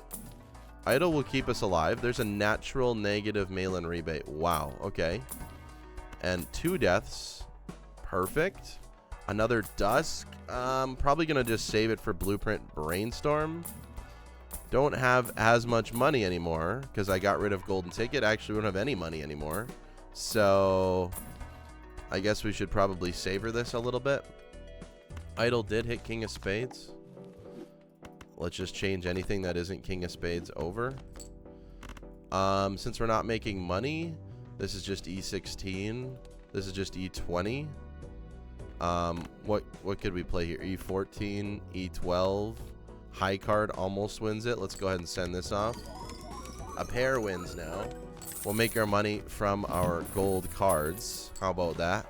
Idol will keep us alive. There's a natural negative mail-in rebate. Wow, okay. And 2 deaths. Perfect. Another Dusk. Probably going to just save it for Blueprint Brainstorm. Don't have as much money anymore because I got rid of golden ticket. Actually, we don't have any money anymore. So I guess we should probably savor this a little bit. Idol did hit King of Spades. Let's just change anything that isn't King of Spades over. Since we're not making money, this is just E16. This is just E20. What could we play here? E14, E12. High card almost wins it. Let's go ahead and send this off. A pair wins now. We'll make our money from our gold cards. How about that?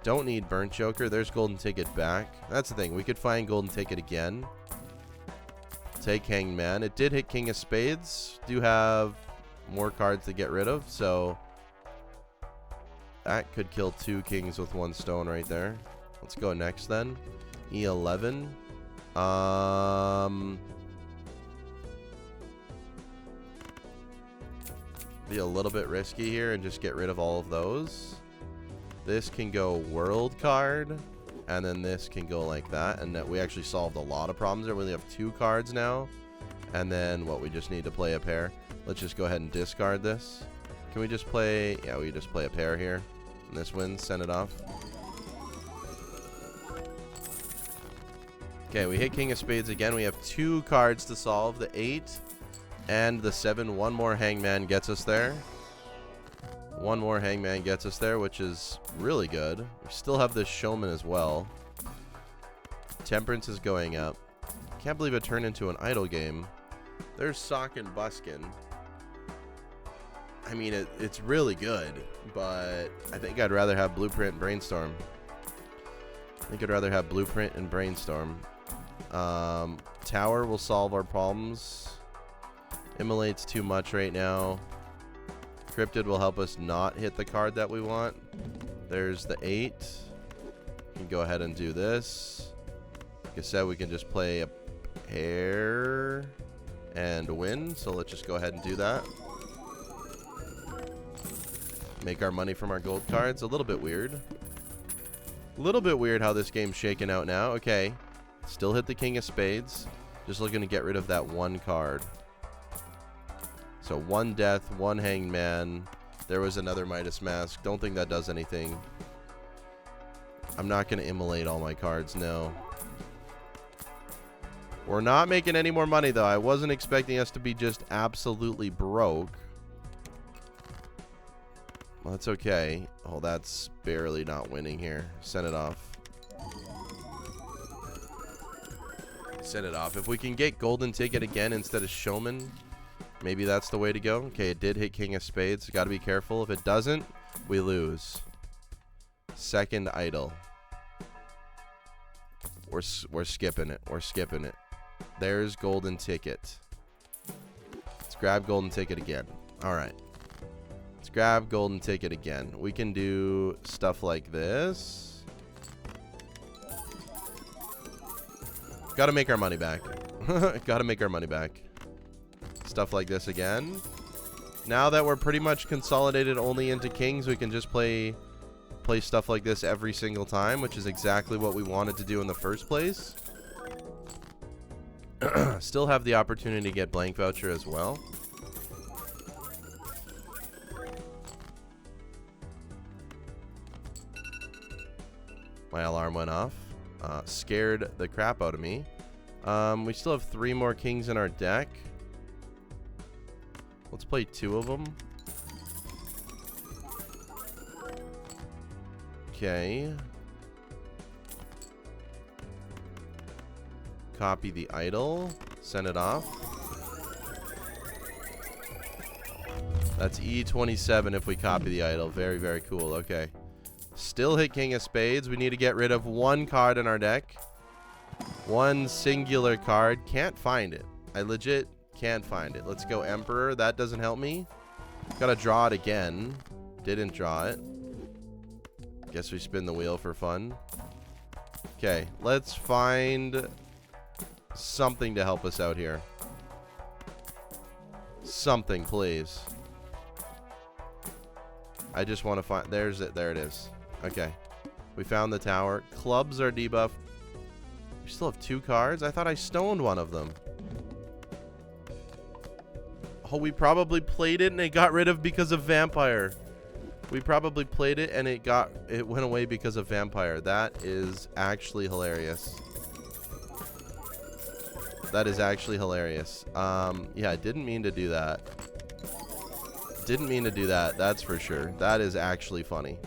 Don't need Burnt Joker. There's Golden Ticket back. That's the thing. We could find Golden Ticket again. Take Hanged Man. It did hit King of Spades. Do have more cards to get rid of, so that could kill 2 kings with 1 stone right there. Let's go next then. E11. Be a little bit risky here and just get rid of all of those. This can go world card, and then this can go like that, and that we actually solved a lot of problems there. We only have 2 cards now, and then what, we just need to play a pair. Let's just go ahead and discard this. Can we just play, yeah, we just play a pair here, and this wins. Send it off. Okay, we hit King of Spades again. We have 2 cards to solve, the 8 and the 7. One more Hangman gets us there. One more Hangman gets us there, which is really good. We still have this Showman as well. Temperance is going up. Can't believe it turned into an idle game. There's Sock and Buskin. I mean, it's really good, but I think I'd rather have Blueprint and Brainstorm. I think I'd rather have Blueprint and Brainstorm. Tower will solve our problems. Immolate's too much right now. Cryptid will help us not hit the card that we want. There's the 8. We can go ahead and do this. Like I said, we can just play a pair and win. So let's just go ahead and do that. Make our money from our gold cards. A little bit weird. A little bit weird how this game's shaking out now. Okay. Still hit the King of Spades. Just looking to get rid of that 1 card. So 1 death, 1 Hanged Man. There was another Midas Mask. Don't think that does anything. I'm not going to immolate all my cards, no. We're not making any more money, though. I wasn't expecting us to be just absolutely broke. Well, that's okay. Oh, that's barely not winning here. Send it off. Send it off. If we can get Golden Ticket again instead of Showman, maybe that's the way to go. Okay, it did hit King of Spades. Got to be careful. If it doesn't, we lose. Second idle. We're skipping it. We're skipping it. There's Golden Ticket. Let's grab Golden Ticket again. All right. Let's grab Golden Ticket again. We can do stuff like this. Got to make our money back. Got to make our money back. Stuff like this again. Now that we're pretty much consolidated only into kings, we can just play stuff like this every single time, which is exactly what we wanted to do in the first place. Still have the opportunity to get blank voucher as well. My alarm went off. Scared the crap out of me. We still have 3 more kings in our deck. Let's play 2 of them. Okay. Copy the idol. Send it off. That's E27 if we copy the idol. Very, very cool. Okay. Still hit King of Spades. We need to get rid of 1 card in our deck. 1 singular card. Can't find it. I legit can't find it. Let's go Emperor. That doesn't help me. Gotta draw it again. Didn't draw it. Guess we spin the wheel for fun. Okay, let's find something to help us out here. Something, please. I just want to find... There's it. There it is. Okay. We found the tower. Clubs are debuffed. We still have 2 cards? I thought I stoned one of them. Oh, we probably played it and it got rid of because of Vampire. We probably played it and it went away because of vampire. That is actually hilarious. That is actually hilarious. Yeah, I didn't mean to do that. Didn't mean to do that, that's for sure. That is actually funny.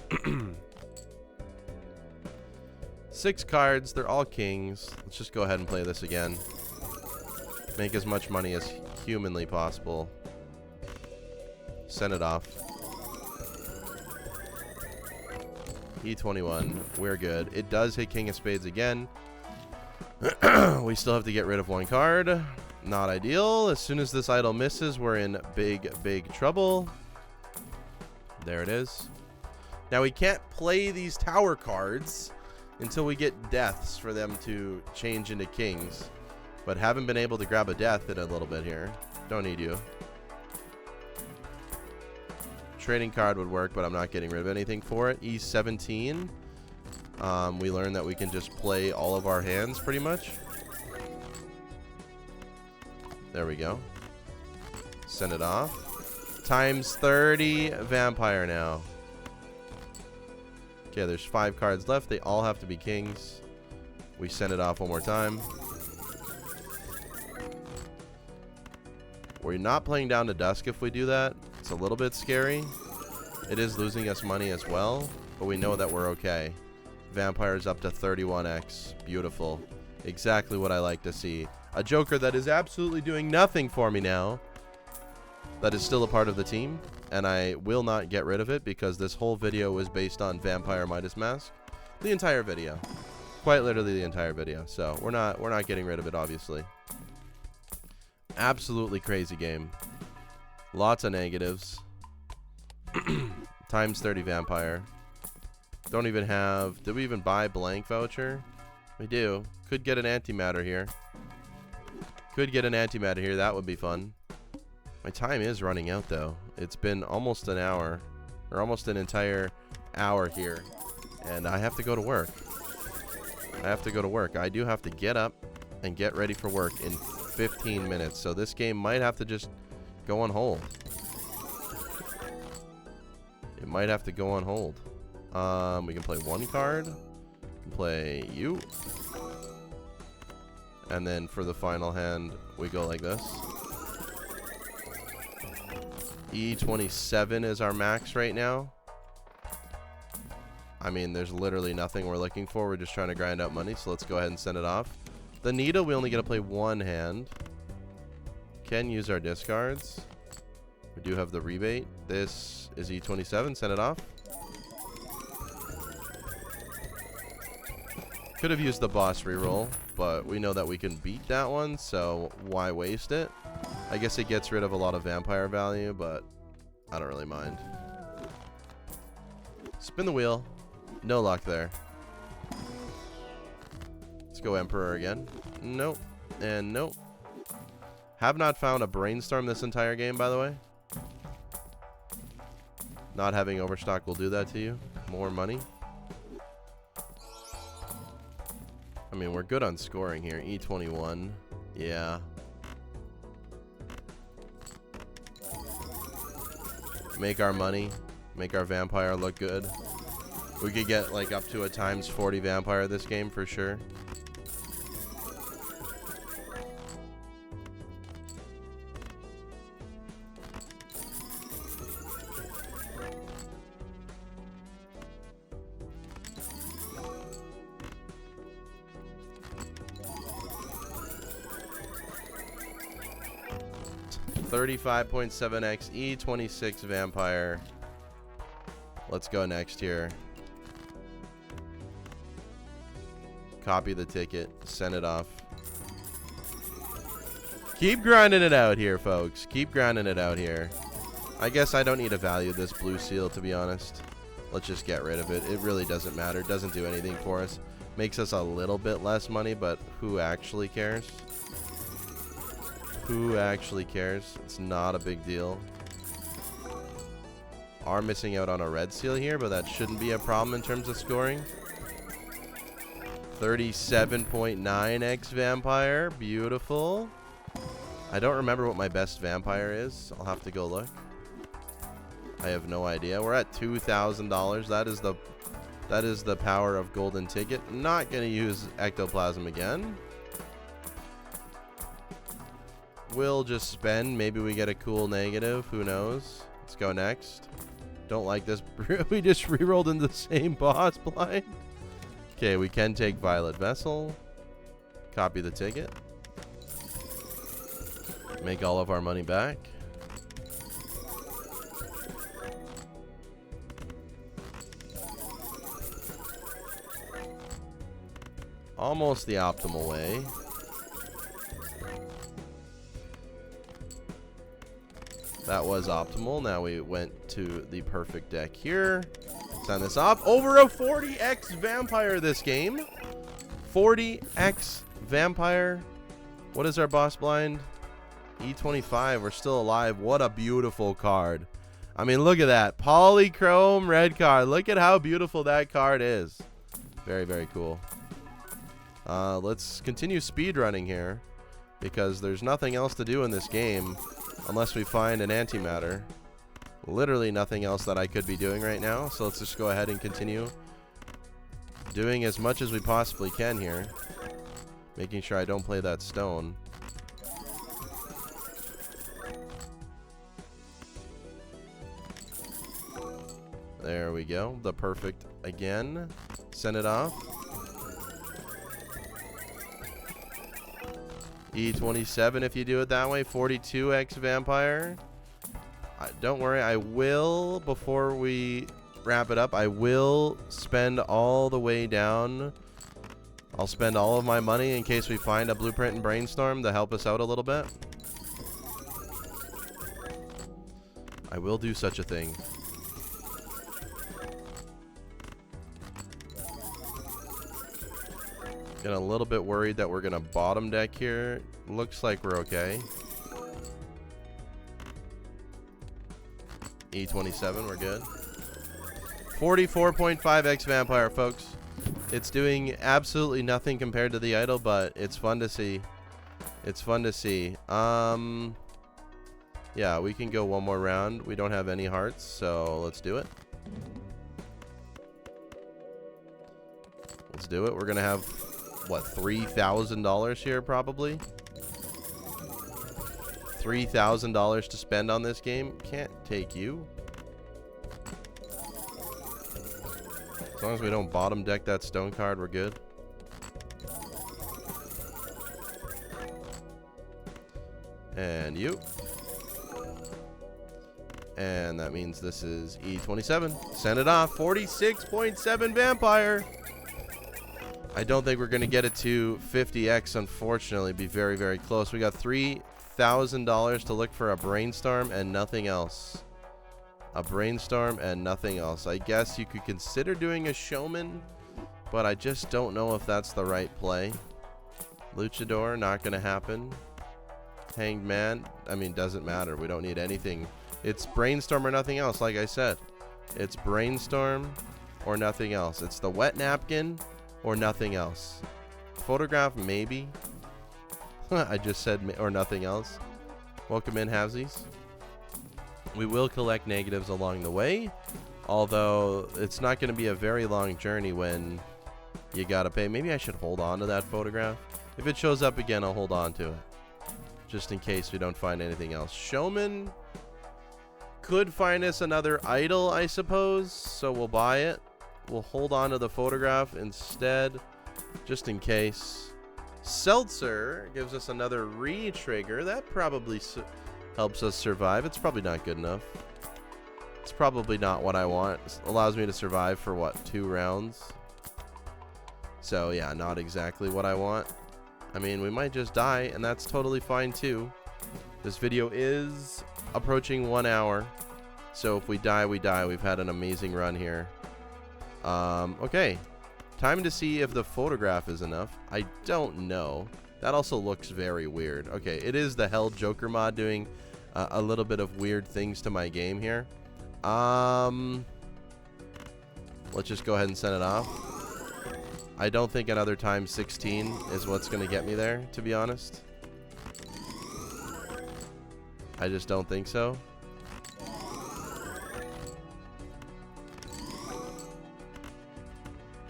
6 cards, they're all kings. Let's just go ahead and play this again. Make as much money as humanly possible. Send it off. E21, we're good. It does hit King of Spades again. We still have to get rid of 1 card. Not ideal. As soon as this idol misses, we're in big, big trouble. There it is. Now, we can't play these tower cards until we get deaths for them to change into kings. But haven't been able to grab a death in a little bit here. Don't need you. Trading card would work, but I'm not getting rid of anything for it. E17. We learned that we can just play all of our hands pretty much. There we go. Send it off. Times 30 vampire now. Okay, there's 5 cards left. They all have to be kings. We send it off one more time. We're not playing down to dusk if we do that. It's a little bit scary. It is losing us money as well, but we know that we're okay. Vampire's up to 31x. Beautiful. Exactly what I like to see. A Joker that is absolutely doing nothing for me now. That is still a part of the team, and I will not get rid of it because this whole video was based on Vampire Midas Mask. The entire video. Quite literally the entire video. So we're not getting rid of it, obviously. Absolutely crazy game. Lots of negatives. Times 30 vampire. Don't even have... Did we even buy blank voucher? We do. Could get an antimatter here. Could get an antimatter here. That would be fun. My time is running out, though. It's been almost an hour. Or almost an entire hour here. And I have to go to work. I have to go to work. I do have to get up and get ready for work in 15 minutes. So this game might have to just go on hold. It might have to go on hold. We can play 1 card. We can play you. And then for the final hand, we go like this. E27 is our max right now. I mean, there's literally nothing we're looking for. We're just trying to grind out money, so let's go ahead and send it off. The needle, we only get to play 1 hand. Can use our discards. We do have the rebate. This is E27. Send it off. Could have used the boss reroll, but we know that we can beat that one, so why waste it? I guess it gets rid of a lot of vampire value, but I don't really mind. Spin the wheel. No luck there. Let's go Emperor again. Nope. And nope. Have not found a brainstorm this entire game, by the way. Not having overstock will do that to you. More money. I mean, we're good on scoring here. E21. Yeah. Make our money. Make our vampire look good. We could get like up to a times 40 vampire this game for sure. $35.7x E26 vampire. Let's go next here. Copy the ticket. Send it off. Keep grinding it out here, folks. Keep grinding it out here. I guess I don't need to value this blue seal, to be honest. Let's just get rid of it. It really doesn't matter. It doesn't do anything for us. Makes us a little bit less money, but who actually cares? Who actually cares? It's not a big deal. Are missing out on a red seal here, but that shouldn't be a problem in terms of scoring. 37.9x vampire. Beautiful. I don't remember what my best vampire is. I'll have to go look. I have no idea. We're at $2,000. That is the power of golden ticket. Not going to use ectoplasm again. We'll just spend. Maybe we get a cool negative. Who knows? Let's go next. Don't like this. We just re-rolled into the same boss blind. Okay, we can take Violet Vessel. Copy the ticket. Make all of our money back. Almost the optimal way. That was optimal. Now we went to the perfect deck here. Sign this off. Over a 40x vampire this game. 40x vampire. What is our boss blind? E25. We're still alive. What a beautiful card. I mean, look at that. Polychrome red card. Look at how beautiful that card is. Very, very cool. Let's continue speedrunning here, because there's nothing else to do in this game unless we find an antimatter. Literally nothing else that I could be doing right now, so let's just go ahead and continue doing as much as we possibly can here, making sure I don't play that stone. There we go. The perfect again. Send it off. E27 if you do it that way. 42x vampire. Don't worry, I will, before we wrap it up, I will spend all the way down. I'll spend all of my money in case we find a blueprint and brainstorm to help us out a little bit. I will do such a thing. Getting a little bit worried that we're gonna bottom deck here. Looks like we're okay. E27, we're good. 44.5x vampire, folks. It's doing absolutely nothing compared to the idol, but it's fun to see. It's fun to see. Yeah, we can go one more round. We don't have any hearts, so let's do it. Let's do it. We're gonna have, what, $3,000 here probably? $3,000 to spend on this game. Can't take you. As long as we don't bottom deck that stone card, we're good. And you. And that means this is E27. Send it off. 46.7 vampire. I don't think we're going to get it to 50x, unfortunately. Be very, very close. We got $3,000 to look for a brainstorm and nothing else. A brainstorm and nothing else. I guess you could consider doing a showman, but I just don't know if that's the right play. Luchador, not going to happen. Hanged Man, I mean, doesn't matter. We don't need anything. It's brainstorm or nothing else, like I said. It's brainstorm or nothing else. It's the wet napkin or nothing else. Photograph, maybe. I just said or nothing else. Welcome in, Havesies. We will collect negatives along the way, although it's not going to be a very long journey when you got to pay. Maybe I should hold on to that photograph. If it shows up again, I'll hold on to it, just in case we don't find anything else. Showman could find us another idol, I suppose, so we'll buy it. We'll hold on to the photograph instead, just in case. Seltzer gives us another re-trigger. That probably helps us survive. It's probably not good enough. It's probably not what I want. It allows me to survive for, what, 2 rounds? So, yeah, not exactly what I want. I mean, we might just die, and that's totally fine, too. This video is approaching 1 hour. So if we die, we die. We've had an amazing run here. Okay. Time to see if the photograph is enough. I don't know. That also looks very weird. Okay, it is the Hell Joker mod doing a little bit of weird things to my game here. Let's just go ahead and send it off. I don't think another times 16 is what's going to get me there, to be honest. I just don't think so.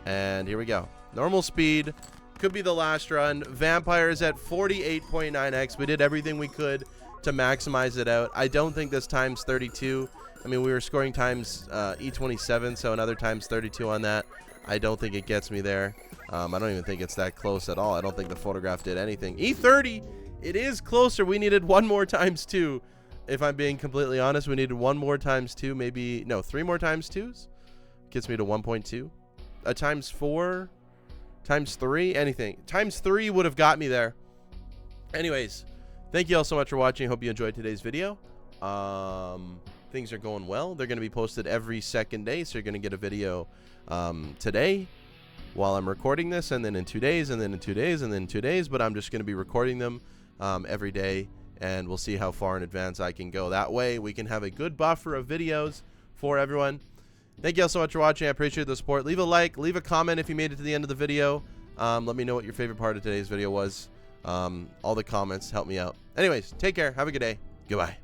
And here we go. Normal speed. Could be the last run. Vampires at 48.9x. We did everything we could to maximize it out. I don't think this times 32. I mean, we were scoring times E27, so another times 32 on that. I don't think it gets me there. I don't even think it's that close at all. I don't think the photograph did anything. E30, it is closer. We needed one more times 2. If I'm being completely honest, we needed one more times 2, maybe, no, 3 more times 2s. Gets me to 1.2. A times 4, times 3, anything. Times 3 would have got me there. Anyways, thank you all so much for watching. Hope you enjoyed today's video. Things are going well. They're going to be posted every second day, so you're going to get a video today while I'm recording this, and then in 2 days, and then in 2 days, and then 2 days. But I'm just going to be recording them every day, and we'll see how far in advance I can go. That way, we can have a good buffer of videos for everyone. Thank you all so much for watching. I appreciate the support. Leave a like, leave a comment if you made it to the end of the video. Let me know what your favorite part of today's video was. All the comments help me out. Anyways, take care. Have a good day. Goodbye.